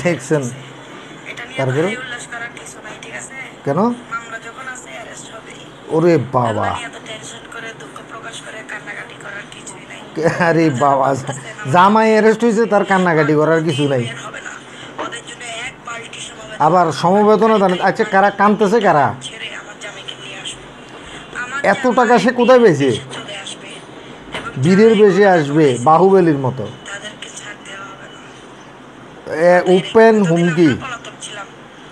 দেখছেন তারপরে কেন ওরে বাবা আরে বাবা জামাই অ্যারেস্ট হয়েছে তার কান্নাকাটি করার কিছু নাই আবার সমবেদনা জানেন আচ্ছা কারা কাঁদতেছে কারা এত টাকা সে কোথায় পেয়েছে বীরের বেশি আসবে বাহুবলীর মতো ওপেন হুমকি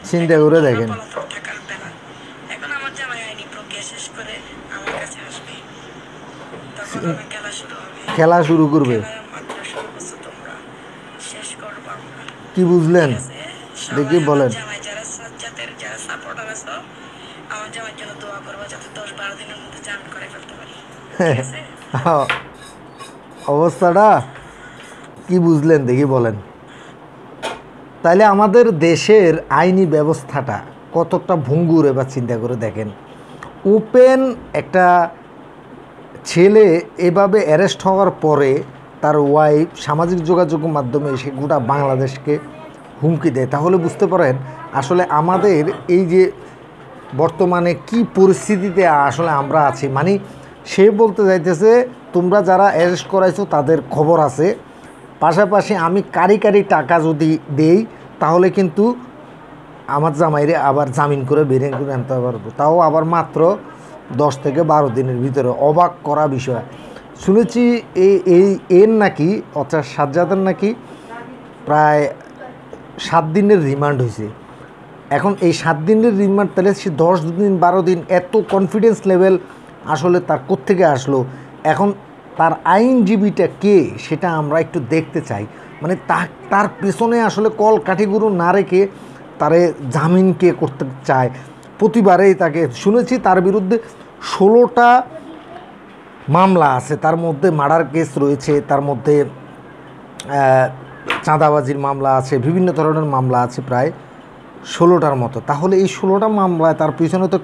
চিন্তা করে দেখেন খেলা শুরু করবে কি বুঝলেন দেখি বলেন অবস্থাটা কি বুঝলেন দেখি বলেন তাইলে আমাদের দেশের আইনি ব্যবস্থাটা কতটা ভঙ্গুর এবার চিন্তা করে দেখেন ওপেন একটা ছেলে এভাবে অ্যারেস্ট হওয়ার পরে তার ওয়াইফ সামাজিক যোগাযোগের মাধ্যমে এসে গোটা বাংলাদেশকে হুমকি দেয় তাহলে বুঝতে পারেন আসলে আমাদের এই যে বর্তমানে কি পরিস্থিতিতে আসলে আমরা আছি মানে সে বলতে চাইতেছে তোমরা যারা অ্যারেস্ট করাইছো তাদের খবর আছে পাশাপাশি আমি কারি টাকা যদি দেই তাহলে কিন্তু আমার জামাইরে আবার জামিন করে বের করে আনতে পারবো তাও আবার মাত্র 10 থেকে 12 দিনের ভিতরে অবাক করা বিষয় শুনেছি এর নাকি অর্থাৎ সাজ্জাদের নাকি প্রায় 7 দিনের রিমান্ড হয়েছে এখন এই 7 দিনের রিমান্ড তাহলে সে 10 দিন 12 দিন এত কনফিডেন্স লেভেল আসলে তার কোত্থেকে আসলো এখন তার আইনজীবীটা কে সেটা আমরা একটু দেখতে চাই মানে তার পেছনে আসলে কল কাঠিগুরু না রেখে তারে জামিন কে করতে চায় প্রতিবারেই তাকে শুনেছি তার বিরুদ্ধে 16টা মামলা আছে তার মধ্যে মার্ডার কেস রয়েছে তার মধ্যে চাঁদাবাজির মামলা আছে বিভিন্ন ধরনের মামলা আছে প্রায় 16টার মতো তাহলে এই 16টা মামলায় তার পিছনে তো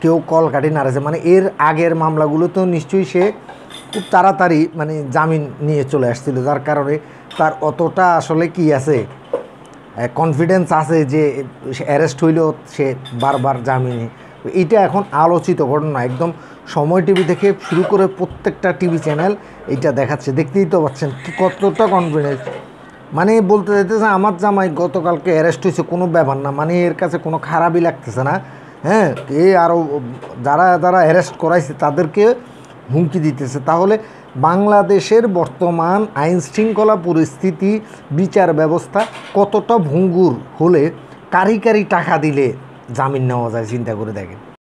কেউ কল কাটি নাড়েছে মানে এর আগের মামলাগুলো তো নিশ্চয়ই সে খুব তাড়াতাড়ি মানে জামিন নিয়ে চলে আসছিল যার কারণে তার অতটা আসলে কি আছে কনফিডেন্স আছে যে অ্যারেস্ট হইলেও সে বারবার জামিনে এইটা এখন আলোচিত ঘটনা একদম সময় টিভি থেকে শুরু করে প্রত্যেকটা টিভি চ্যানেল এইটা দেখাচ্ছে দেখতেই তো পাচ্ছেন কি কতটা কনফিডেন্স মানে বলতে চাইতেছে আমার জামাই গতকালকে অ্যারেস্ট হয়েছে কোনো ব্যাপার না মানে এর কাছে কোনো খারাপই লাগতেছে না হ্যাঁ আরও যারা অ্যারেস্ট করাইছে তাদেরকে হুমকি দিতেছে তাহলে বাংলাদেশের বর্তমান আইন শৃঙ্খলা পরিস্থিতি বিচার ব্যবস্থা কতটা ভঙ্গুর হলে কারি টাকা দিলে জামিন নেওয়া যায় চিন্তা করে দেখেন